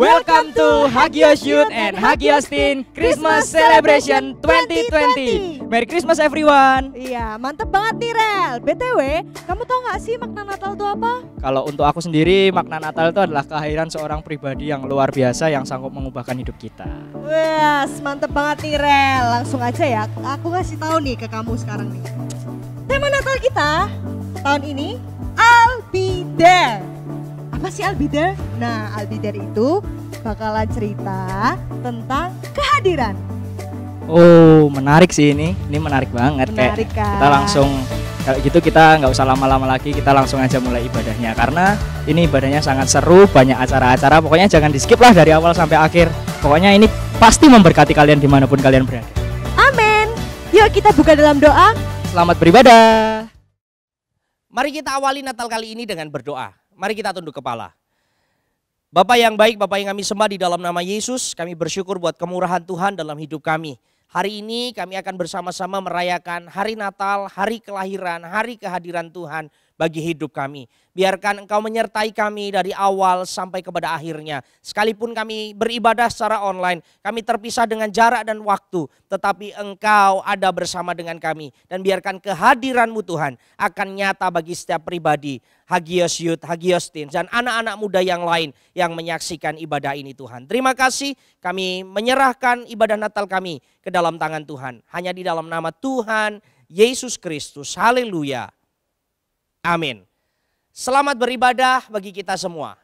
Welcome to Hagios Youth and Hagios Teen Christmas Celebration 2020. Merry Christmas everyone. Iya, mantep banget nih Rel. BTW, kamu tahu gak sih makna Natal itu apa? Kalau untuk aku sendiri, makna Natal itu adalah kehadiran seorang pribadi yang luar biasa yang sanggup mengubahkan hidup kita. Wes, mantep banget nih Rel. Langsung aja ya, aku kasih tahu nih ke kamu sekarang nih. Tema Natal kita tahun ini, I'll be there. Apa sih I'll be there? Nah, I'll be there itu bakalan cerita tentang kehadiran. Oh, menarik sih ini. Ini menarik banget. Menarik kan? Kita langsung, kalau gitu kita nggak usah lama-lama lagi, kita langsung aja mulai ibadahnya. Karena ini ibadahnya sangat seru, banyak acara-acara. Pokoknya jangan di skip lah dari awal sampai akhir. Pokoknya ini pasti memberkati kalian dimanapun kalian berada. Amin. Yuk kita buka dalam doa. Selamat beribadah. Mari kita awali Natal kali ini dengan berdoa. Mari kita tunduk kepala. Bapak yang baik, Bapak yang kami sembah di dalam nama Yesus, kami bersyukur buat kemurahan Tuhan dalam hidup kami. Hari ini kami akan bersama-sama merayakan hari Natal, hari kelahiran, hari kehadiran Tuhan bagi hidup kami. Biarkan Engkau menyertai kami dari awal sampai kepada akhirnya. Sekalipun kami beribadah secara online, kami terpisah dengan jarak dan waktu. Tetapi Engkau ada bersama dengan kami. Dan biarkan kehadiran-Mu Tuhan akan nyata bagi setiap pribadi. Hagios Youth, Hagios Teen, dan anak-anak muda yang lain yang menyaksikan ibadah ini Tuhan. Terima kasih, kami menyerahkan ibadah Natal kami ke dalam tangan Tuhan. Hanya di dalam nama Tuhan Yesus Kristus. Haleluya. Amin. Selamat beribadah bagi kita semua.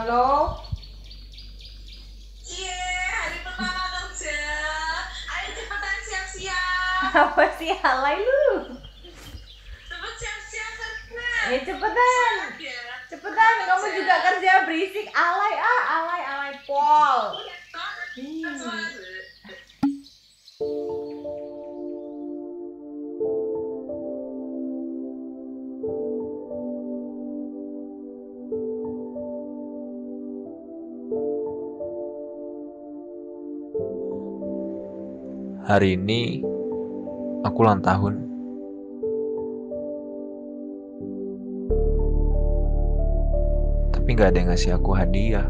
Halo? Iya, hari pertama kerja. Ayo cepetan siap-siap. Apa sih alay lu? Cepet siap-siap kerja. Cepetan. Ya. Cepetan, kamu juga kerja berisik. Alay pol. Hari ini aku ulang tahun. Tapi gak ada yang ngasih aku hadiah.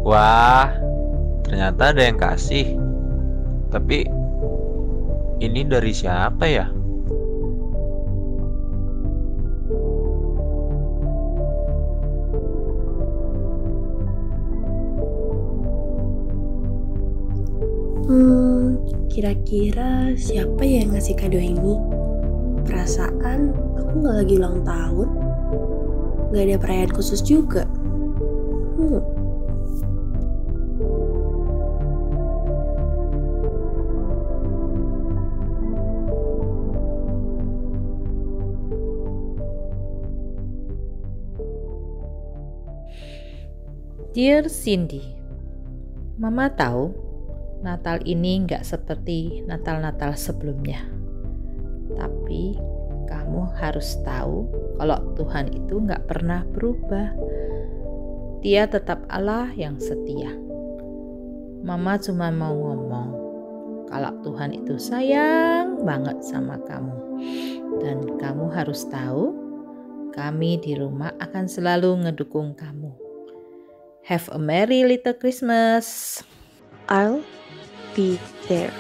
Wah, ternyata ada yang kasih. Tapi ini dari siapa ya? Kira-kira siapa ya yang ngasih kado ini? Perasaan aku gak lagi ulang tahun. Gak ada perayaan khusus juga. Dear Cindy, Mama tahu Natal ini nggak seperti Natal-Natal sebelumnya. Tapi kamu harus tahu kalau Tuhan itu nggak pernah berubah. Dia tetap Allah yang setia. Mama cuma mau ngomong kalau Tuhan itu sayang banget sama kamu. Dan kamu harus tahu, kami di rumah akan selalu ngedukung kamu. Have a merry little Christmas. I'll be there.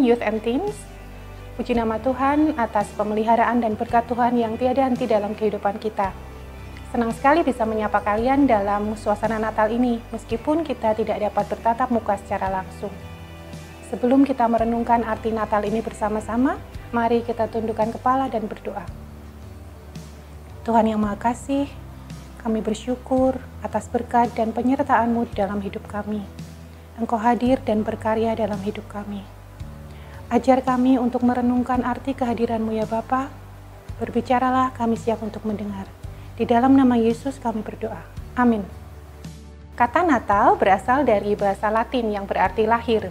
Youth and Teens. Puji nama Tuhan atas pemeliharaan dan berkat Tuhan yang tiada henti dalam kehidupan kita. Senang sekali bisa menyapa kalian dalam suasana Natal ini, meskipun kita tidak dapat bertatap muka secara langsung. Sebelum kita merenungkan arti Natal ini bersama-sama, mari kita tundukkan kepala dan berdoa. Tuhan yang Maha Kasih, kami bersyukur atas berkat dan penyertaan-Mu dalam hidup kami. Engkau hadir dan berkarya dalam hidup kami. Ajar kami untuk merenungkan arti kehadiran-Mu ya Bapa. Berbicaralah, kami siap untuk mendengar. Di dalam nama Yesus kami berdoa. Amin. Kata Natal berasal dari bahasa Latin yang berarti lahir.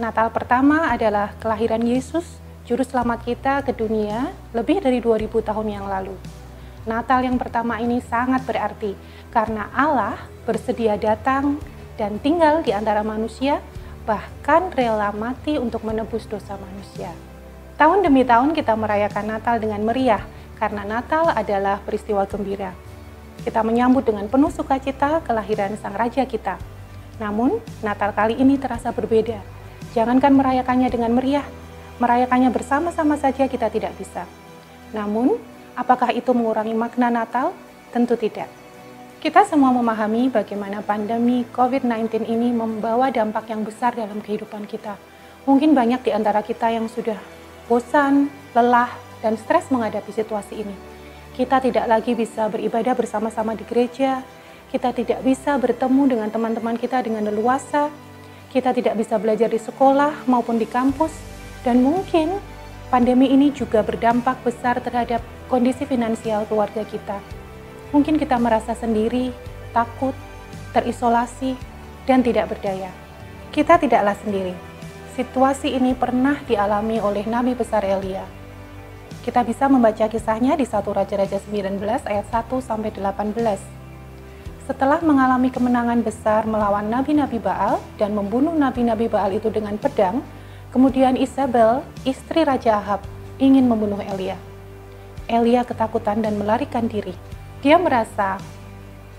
Natal pertama adalah kelahiran Yesus, Juru Selamat kita ke dunia lebih dari 2000 tahun yang lalu. Natal yang pertama ini sangat berarti karena Allah bersedia datang dan tinggal di antara manusia, bahkan rela mati untuk menebus dosa manusia. Tahun demi tahun kita merayakan Natal dengan meriah, karena Natal adalah peristiwa gembira. Kita menyambut dengan penuh sukacita kelahiran Sang Raja kita. Namun, Natal kali ini terasa berbeda. Jangankan merayakannya dengan meriah, merayakannya bersama-sama saja kita tidak bisa. Namun, apakah itu mengurangi makna Natal? Tentu tidak. Kita semua memahami bagaimana pandemi COVID-19 ini membawa dampak yang besar dalam kehidupan kita. Mungkin banyak di antara kita yang sudah bosan, lelah, dan stres menghadapi situasi ini. Kita tidak lagi bisa beribadah bersama-sama di gereja, kita tidak bisa bertemu dengan teman-teman kita dengan leluasa, kita tidak bisa belajar di sekolah maupun di kampus, dan mungkin pandemi ini juga berdampak besar terhadap kondisi finansial keluarga kita. Mungkin kita merasa sendiri, takut, terisolasi, dan tidak berdaya. Kita tidaklah sendiri. Situasi ini pernah dialami oleh Nabi besar Elia. Kita bisa membaca kisahnya di 1 Raja-Raja 19 ayat 1-18. Setelah mengalami kemenangan besar melawan nabi-nabi Baal dan membunuh nabi-nabi Baal itu dengan pedang, kemudian Isabel, istri Raja Ahab, ingin membunuh Elia. Elia ketakutan dan melarikan diri. Dia merasa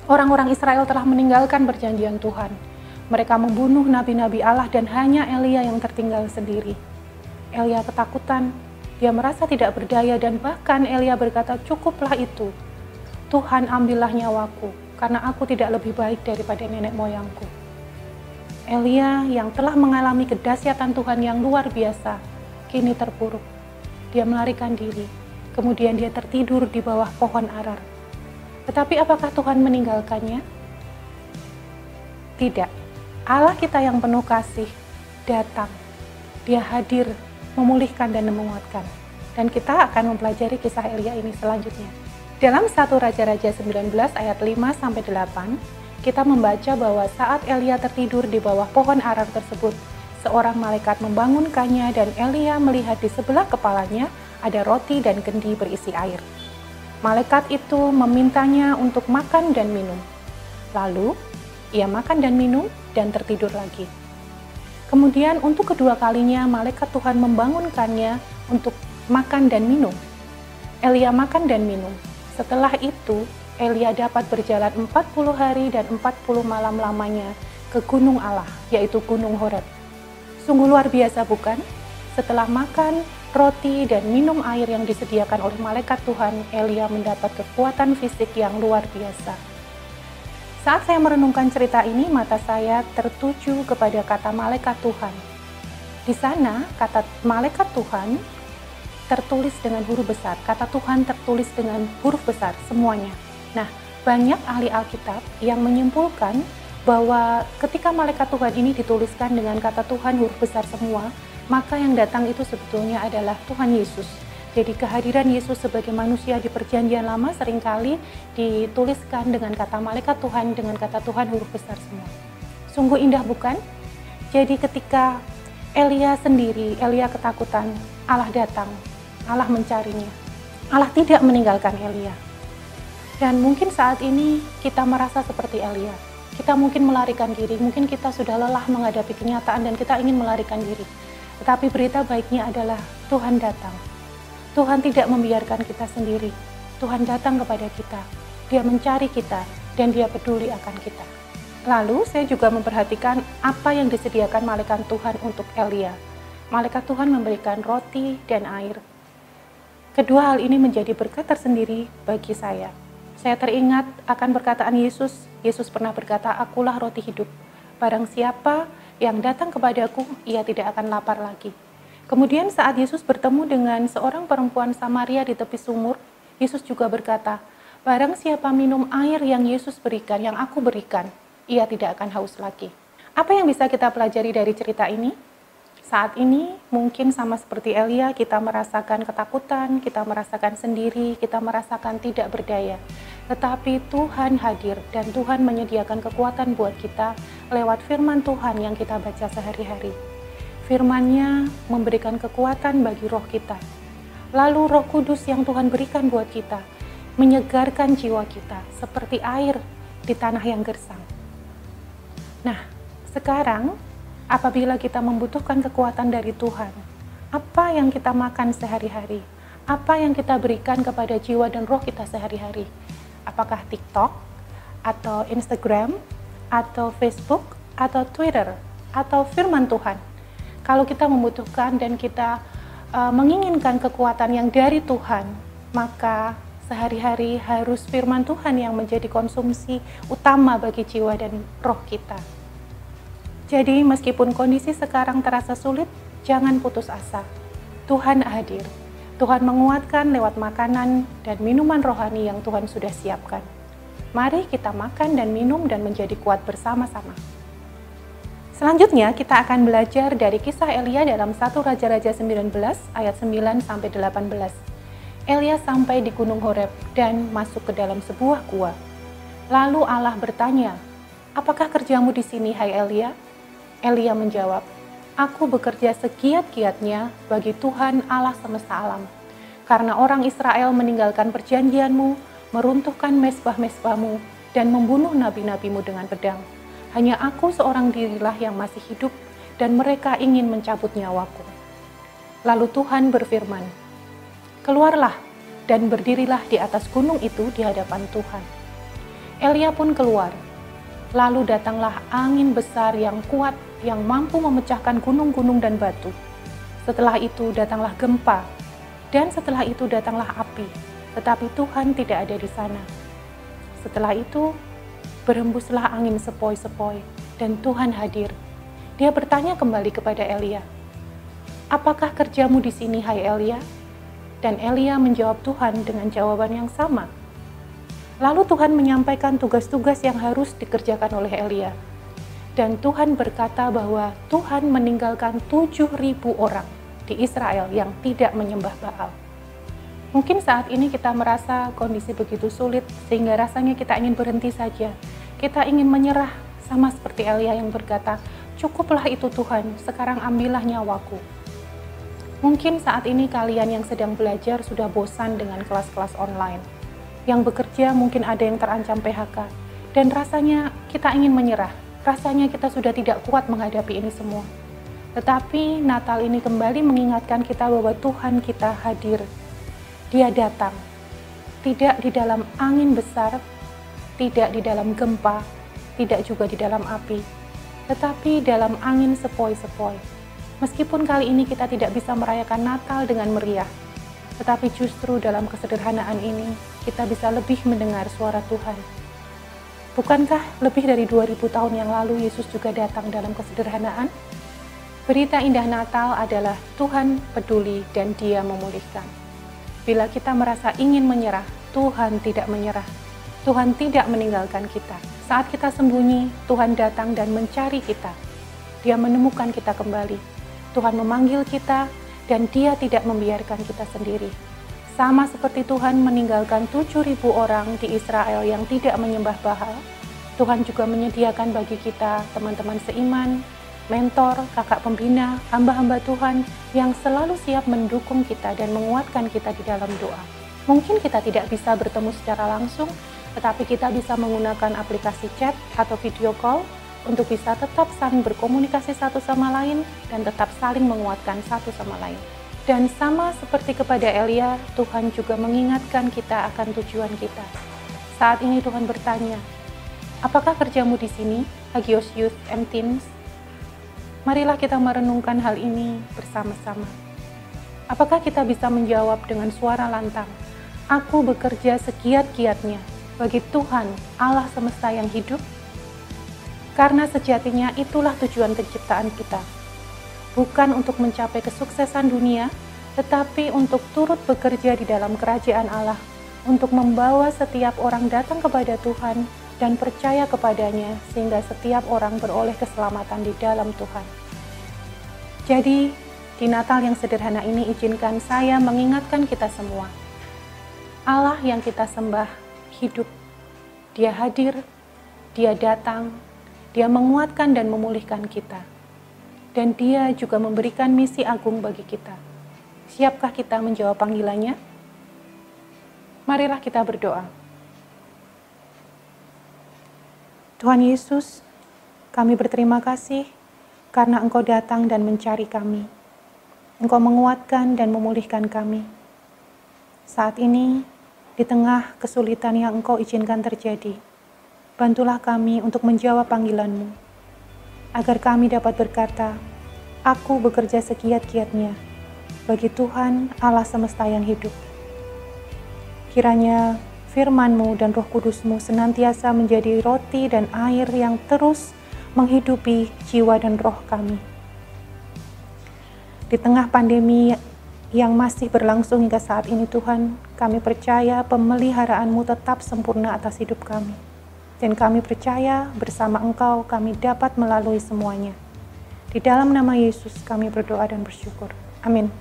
orang-orang Israel telah meninggalkan perjanjian Tuhan. Mereka membunuh nabi-nabi Allah dan hanya Elia yang tertinggal sendiri. Elia ketakutan, dia merasa tidak berdaya dan bahkan Elia berkata, "Cukuplah itu. Tuhan ambillah nyawaku, karena aku tidak lebih baik daripada nenek moyangku." Elia yang telah mengalami kedahsyatan Tuhan yang luar biasa, kini terpuruk. Dia melarikan diri, kemudian dia tertidur di bawah pohon arar. Tetapi apakah Tuhan meninggalkannya? Tidak. Allah kita yang penuh kasih datang. Dia hadir, memulihkan dan menguatkan. Dan kita akan mempelajari kisah Elia ini selanjutnya. Dalam 1 Raja-Raja 19 ayat 5-8, kita membaca bahwa saat Elia tertidur di bawah pohon arar tersebut, seorang malaikat membangunkannya dan Elia melihat di sebelah kepalanya ada roti dan kendi berisi air. Malaikat itu memintanya untuk makan dan minum. Lalu, ia makan dan minum dan tertidur lagi. Kemudian untuk kedua kalinya, malaikat Tuhan membangunkannya untuk makan dan minum. Elia makan dan minum. Setelah itu, Elia dapat berjalan 40 hari dan 40 malam lamanya ke gunung Allah, yaitu Gunung Horeb. Sungguh luar biasa bukan? Setelah makan roti dan minum air yang disediakan oleh malaikat Tuhan, Elia mendapat kekuatan fisik yang luar biasa. Saat saya merenungkan cerita ini, mata saya tertuju kepada kata malaikat Tuhan. Di sana, kata malaikat Tuhan tertulis dengan huruf besar. Kata Tuhan tertulis dengan huruf besar, semuanya. Nah, banyak ahli Alkitab yang menyimpulkan bahwa ketika malaikat Tuhan ini dituliskan dengan kata Tuhan huruf besar semua, maka yang datang itu sebetulnya adalah Tuhan Yesus. Jadi kehadiran Yesus sebagai manusia di perjanjian lama seringkali dituliskan dengan kata malaikat Tuhan, dengan kata Tuhan huruf besar semua. Sungguh indah bukan? Jadi ketika Elia sendiri, Elia ketakutan, Allah datang, Allah mencarinya. Allah tidak meninggalkan Elia. Dan mungkin saat ini kita merasa seperti Elia. Kita mungkin melarikan diri, mungkin kita sudah lelah menghadapi kenyataan dan kita ingin melarikan diri. Tetapi berita baiknya adalah Tuhan datang. Tuhan tidak membiarkan kita sendiri. Tuhan datang kepada kita. Dia mencari kita dan Dia peduli akan kita. Lalu saya juga memperhatikan apa yang disediakan malaikat Tuhan untuk Elia. malaikat Tuhan memberikan roti dan air. Kedua hal ini menjadi berkat tersendiri bagi saya. Saya teringat akan perkataan Yesus. Yesus pernah berkata, "Akulah roti hidup. Barang siapa yang datang kepadaku, ia tidak akan lapar lagi." Kemudian saat Yesus bertemu dengan seorang perempuan Samaria di tepi sumur, Yesus juga berkata, "Barang siapa minum air yang Yesus berikan, yang aku berikan, ia tidak akan haus lagi." Apa yang bisa kita pelajari dari cerita ini? Saat ini mungkin sama seperti Elia, kita merasakan ketakutan, kita merasakan sendiri, kita merasakan tidak berdaya. Tetapi Tuhan hadir dan Tuhan menyediakan kekuatan buat kita lewat firman Tuhan yang kita baca sehari-hari. Firman-Nya memberikan kekuatan bagi roh kita. Lalu Roh Kudus yang Tuhan berikan buat kita menyegarkan jiwa kita seperti air di tanah yang gersang. Nah, sekarang apabila kita membutuhkan kekuatan dari Tuhan, apa yang kita makan sehari-hari? Apa yang kita berikan kepada jiwa dan roh kita sehari-hari? Apakah TikTok, atau Instagram, atau Facebook, atau Twitter, atau firman Tuhan? Kalau kita membutuhkan dan kita menginginkan kekuatan yang dari Tuhan, maka sehari-hari harus firman Tuhan yang menjadi konsumsi utama bagi jiwa dan roh kita. Jadi meskipun kondisi sekarang terasa sulit, jangan putus asa. Tuhan hadir. Tuhan menguatkan lewat makanan dan minuman rohani yang Tuhan sudah siapkan. Mari kita makan dan minum dan menjadi kuat bersama-sama. Selanjutnya kita akan belajar dari kisah Elia dalam 1 Raja-Raja 19 ayat 9-18. Elia sampai di Gunung Horeb dan masuk ke dalam sebuah gua. Lalu Allah bertanya, "Apakah kerjamu di sini, hai Elia?" Elia menjawab, "Aku bekerja segiat-giatnya bagi Tuhan Allah semesta alam. Karena orang Israel meninggalkan perjanjianmu, meruntuhkan mezbah-mezbahmu, dan membunuh nabi-nabimu dengan pedang. Hanya aku seorang dirilah yang masih hidup, dan mereka ingin mencabut nyawaku." Lalu Tuhan berfirman, "Keluarlah dan berdirilah di atas gunung itu di hadapan Tuhan." Elia pun keluar. Lalu datanglah angin besar yang kuat yang mampu memecahkan gunung-gunung dan batu. Setelah itu datanglah gempa, dan setelah itu datanglah api, tetapi Tuhan tidak ada di sana. Setelah itu berhembuslah angin sepoi-sepoi, dan Tuhan hadir. Dia bertanya kembali kepada Elia, "Apakah kerjamu di sini, hai Elia?" Dan Elia menjawab Tuhan dengan jawaban yang sama. Lalu Tuhan menyampaikan tugas-tugas yang harus dikerjakan oleh Elia. Dan Tuhan berkata bahwa Tuhan meninggalkan 7.000 orang di Israel yang tidak menyembah Baal. Mungkin saat ini kita merasa kondisi begitu sulit sehingga rasanya kita ingin berhenti saja. Kita ingin menyerah sama seperti Elia yang berkata, "Cukuplah itu Tuhan, sekarang ambillah nyawaku." Mungkin saat ini kalian yang sedang belajar sudah bosan dengan kelas-kelas online. Yang bekerja mungkin ada yang terancam PHK. Dan rasanya kita ingin menyerah. Rasanya kita sudah tidak kuat menghadapi ini semua. Tetapi Natal ini kembali mengingatkan kita bahwa Tuhan kita hadir. Dia datang. Tidak di dalam angin besar, tidak di dalam gempa, tidak juga di dalam api, tetapi dalam angin sepoi-sepoi. Meskipun kali ini kita tidak bisa merayakan Natal dengan meriah, tetapi justru dalam kesederhanaan ini kita bisa lebih mendengar suara Tuhan. Bukankah lebih dari 2000 tahun yang lalu Yesus juga datang dalam kesederhanaan? Berita indah Natal adalah Tuhan peduli dan Dia memulihkan. Bila kita merasa ingin menyerah, Tuhan tidak menyerah. Tuhan tidak meninggalkan kita. Saat kita sembunyi, Tuhan datang dan mencari kita. Dia menemukan kita kembali. Tuhan memanggil kita dan Dia tidak membiarkan kita sendiri. Sama seperti Tuhan meninggalkan 7.000 orang di Israel yang tidak menyembah Baal, Tuhan juga menyediakan bagi kita teman-teman seiman, mentor, kakak pembina, hamba-hamba Tuhan yang selalu siap mendukung kita dan menguatkan kita di dalam doa. Mungkin kita tidak bisa bertemu secara langsung, tetapi kita bisa menggunakan aplikasi chat atau video call untuk bisa tetap saling berkomunikasi satu sama lain dan tetap saling menguatkan satu sama lain. Dan sama seperti kepada Elia, Tuhan juga mengingatkan kita akan tujuan kita. Saat ini Tuhan bertanya, "Apakah kerjamu di sini, Hagios Youth and Teens?" Marilah kita merenungkan hal ini bersama-sama. Apakah kita bisa menjawab dengan suara lantang, "Aku bekerja segiat-giatnya bagi Tuhan Allah semesta yang hidup"? Karena sejatinya itulah tujuan penciptaan kita. Bukan untuk mencapai kesuksesan dunia, tetapi untuk turut bekerja di dalam kerajaan Allah, untuk membawa setiap orang datang kepada Tuhan dan percaya kepadanya, sehingga setiap orang beroleh keselamatan di dalam Tuhan. Jadi, di Natal yang sederhana ini izinkan saya mengingatkan kita semua. Allah yang kita sembah hidup. Dia hadir, Dia datang, Dia menguatkan dan memulihkan kita. Dan Dia juga memberikan misi agung bagi kita. Siapkah kita menjawab panggilannya? Marilah kita berdoa. Tuhan Yesus, kami berterima kasih karena Engkau datang dan mencari kami. Engkau menguatkan dan memulihkan kami. Saat ini, di tengah kesulitan yang Engkau izinkan terjadi, bantulah kami untuk menjawab panggilan-Mu, agar kami dapat berkata, "Aku bekerja segiat-giatnya bagi Tuhan Allah semesta yang hidup." Kiranya firman-Mu dan Roh Kudus-Mu senantiasa menjadi roti dan air yang terus menghidupi jiwa dan roh kami. Di tengah pandemi yang masih berlangsung hingga saat ini, Tuhan, kami percaya pemeliharaan-Mu tetap sempurna atas hidup kami. Dan kami percaya bersama Engkau kami dapat melalui semuanya. Di dalam nama Yesus kami berdoa dan bersyukur. Amin.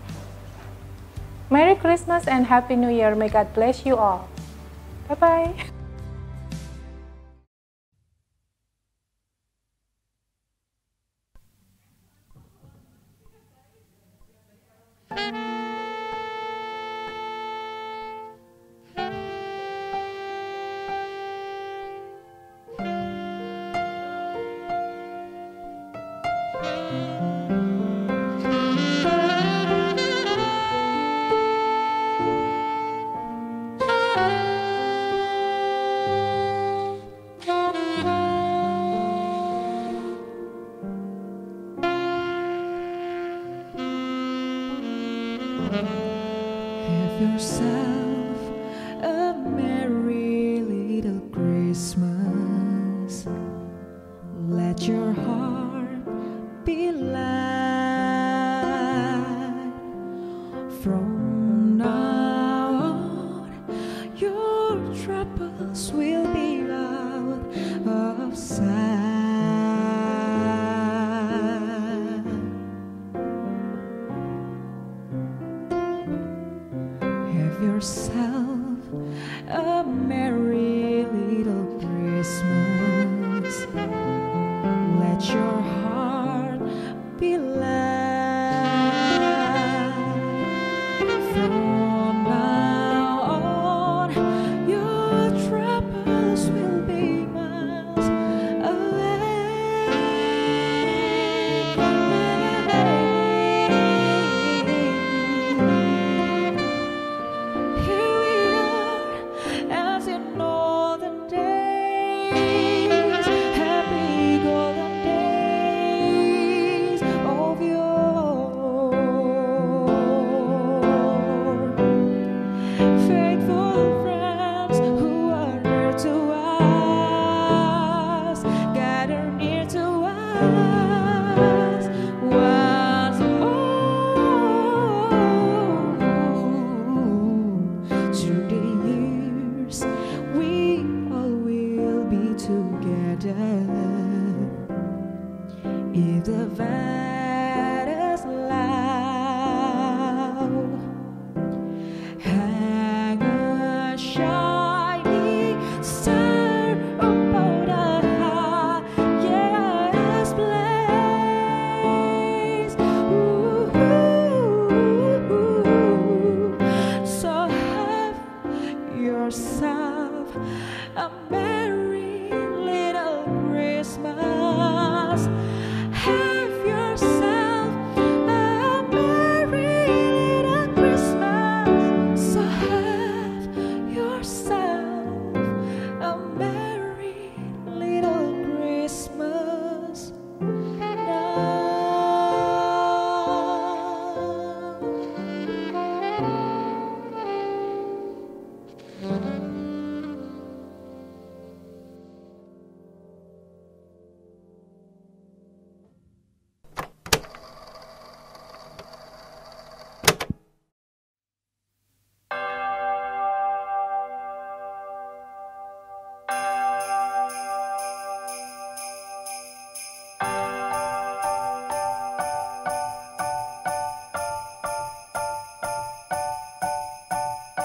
Merry Christmas and Happy New Year. May God bless you all. Bye-bye. Have yourself a merry little Christmas. Let your heart be light. From now on, your troubles will be out of sight. Have yourself a merry little Christmas. Let your heart be light. From now on, your troubles will be miles away. Here we are, as in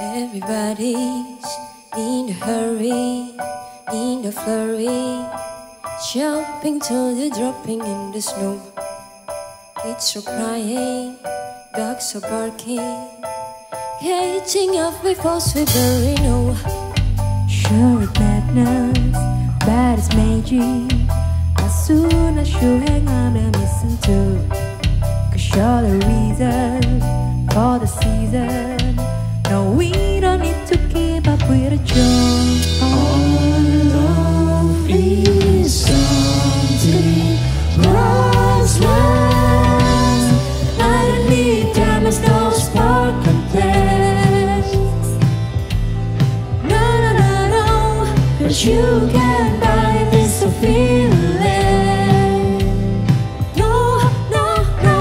Everybody's in a hurry, in a flurry, jumping till they're dropping in the snow. Kids are crying, dogs are barking, catching up with us we barely know. Sure it's madness, but it's magic. As soon as you hang on and listen to, 'cause you're the reason for the season. No, we don't need to keep up with the joke. All love is something priceless. I don't need diamonds, no spark and flash. No, no, no, no, 'cause you can buy this feeling. No, no, no,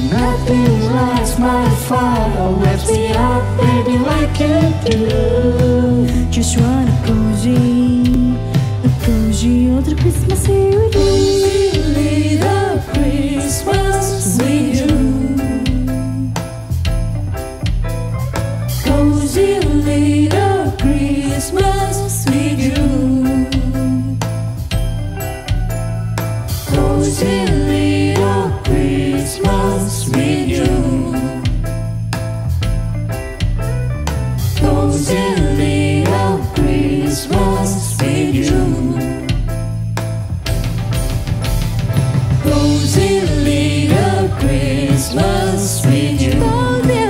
nothing lasts my fire. Let's be up, baby, like you do. Just wanna cozy other Christmas here with you. Little Christmas with you. Cozy little Christmas with you. Cozy little Christmas with you. Cozy little Christmas with you. Cozy little Christmas with you. Cozy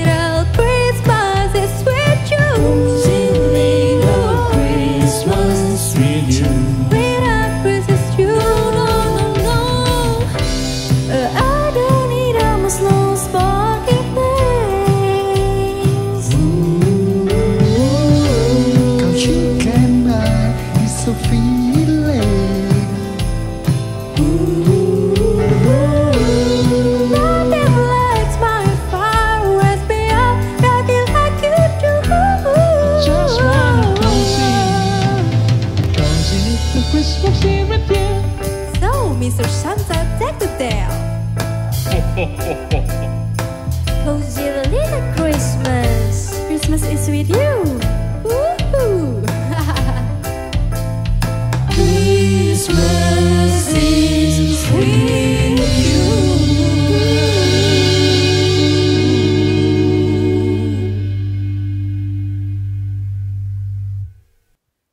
little Christmas is with you. Cozy little Christmas with you. Without Christmas you, no, no, no. I don't need a much slow sparky things. Cause you can buy this feeling. Nothing lights my fire. Let's be up, nothing like you do. Just wanna cozy little Christmas here with you. So, Mr. Santa, take the tail. Cozy little Christmas. Christmas is with you. Woohoo! Christmas is with you.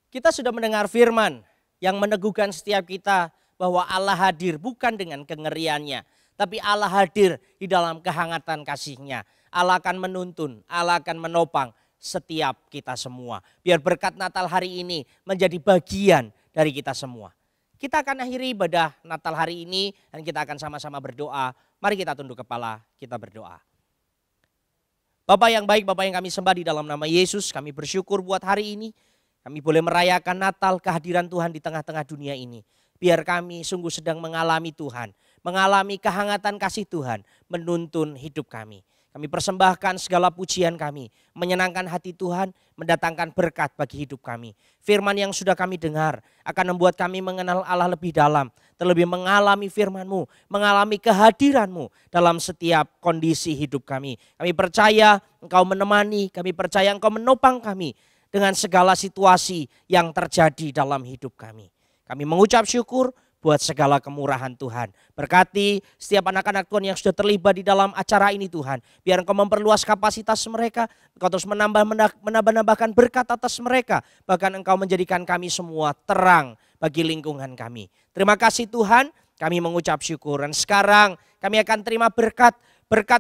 Kita sudah mendengar firman yang meneguhkan setiap kita bahwa Allah hadir bukan dengan kengeriannya, tapi Allah hadir di dalam kehangatan kasih-Nya. Allah akan menuntun, Allah akan menopang setiap kita semua. Biar berkat Natal hari ini menjadi bagian dari kita semua. Kita akan akhiri ibadah Natal hari ini dan kita akan sama-sama berdoa. Mari kita tunduk kepala, kita berdoa. Bapak yang baik, Bapak yang kami sembah di dalam nama Yesus, kami bersyukur buat hari ini. Kami boleh merayakan Natal, kehadiran Tuhan di tengah-tengah dunia ini. Biar kami sungguh sedang mengalami Tuhan, mengalami kehangatan kasih Tuhan, menuntun hidup kami. Kami persembahkan segala pujian kami, menyenangkan hati Tuhan, mendatangkan berkat bagi hidup kami. Firman yang sudah kami dengar akan membuat kami mengenal Allah lebih dalam, terlebih mengalami firman-Mu, mengalami kehadiran-Mu dalam setiap kondisi hidup kami. Kami percaya Engkau menemani, kami percaya Engkau menopang kami dengan segala situasi yang terjadi dalam hidup kami. Kami mengucap syukur buat segala kemurahan Tuhan. Berkati setiap anak-anak Tuhan yang sudah terlibat di dalam acara ini Tuhan. Biar Engkau memperluas kapasitas mereka. Engkau terus menambah-nambahkan berkat atas mereka. Bahkan Engkau menjadikan kami semua terang bagi lingkungan kami. Terima kasih Tuhan, kami mengucap syukur. Dan sekarang kami akan terima berkat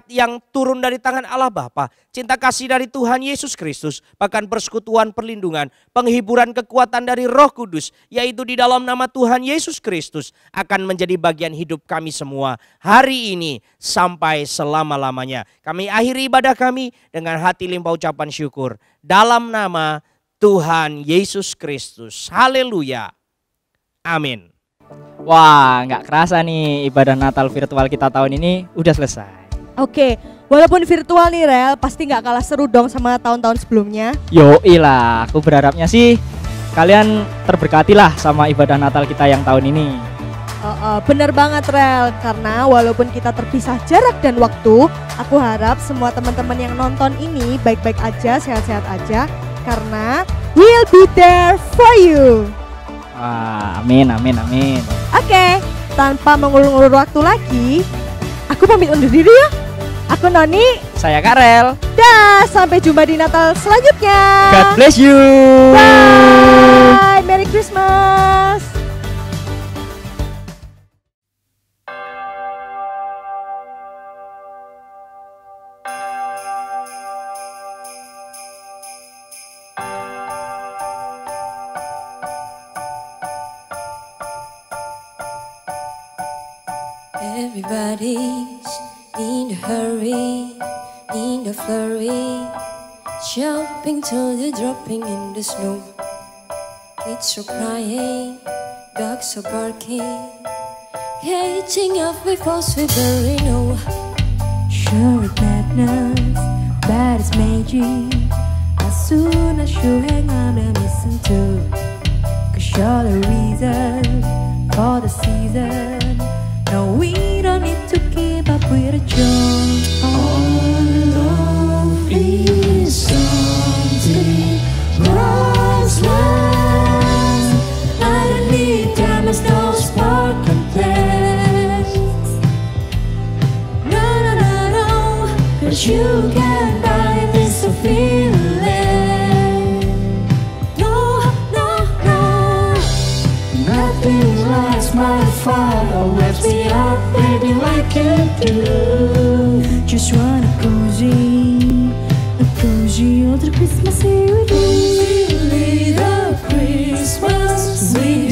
yang turun dari tangan Allah Bapa, cinta kasih dari Tuhan Yesus Kristus, bahkan persekutuan perlindungan, penghiburan kekuatan dari Roh Kudus, yaitu di dalam nama Tuhan Yesus Kristus akan menjadi bagian hidup kami semua hari ini sampai selama-lamanya. Kami akhiri ibadah kami dengan hati limpah ucapan syukur dalam nama Tuhan Yesus Kristus. Haleluya. Amin. Wah, nggak kerasa nih ibadah Natal virtual kita tahun ini udah selesai. Oke, walaupun virtual nih Rel, pasti nggak kalah seru dong sama tahun-tahun sebelumnya. Yoi lah, aku berharapnya sih kalian terberkati lah sama ibadah Natal kita yang tahun ini. Bener banget Rel, karena walaupun kita terpisah jarak dan waktu, aku harap semua teman-teman yang nonton ini baik-baik aja, sehat-sehat aja, karena we'll be there for you. Amin, amin, amin. Oke, tanpa mengulur-ulur waktu lagi, aku pamit undur diri ya. Aku Noni, saya Karel. dah, sampai jumpa di Natal selanjutnya. God bless you. Bye, Merry Christmas. Everybody's in a hurry, in a flurry, jumping till they're dropping in the snow. Kids are crying, dogs are barking, catching up with us we barely know. Sure it's madness, but it's magic. As soon as you hang on and listen to, 'cause you're the reason for the season. No, we don't need to keep up with the joke. All love is something priceless. I don't need diamonds, no sparkling flags. No, no, no, no, but you can buy this feeling. No, no, no, nothing lasts my fire. Let's be up, baby, like you do. Just wanna cozy other Christmas Eve with you. Lead a Christmas with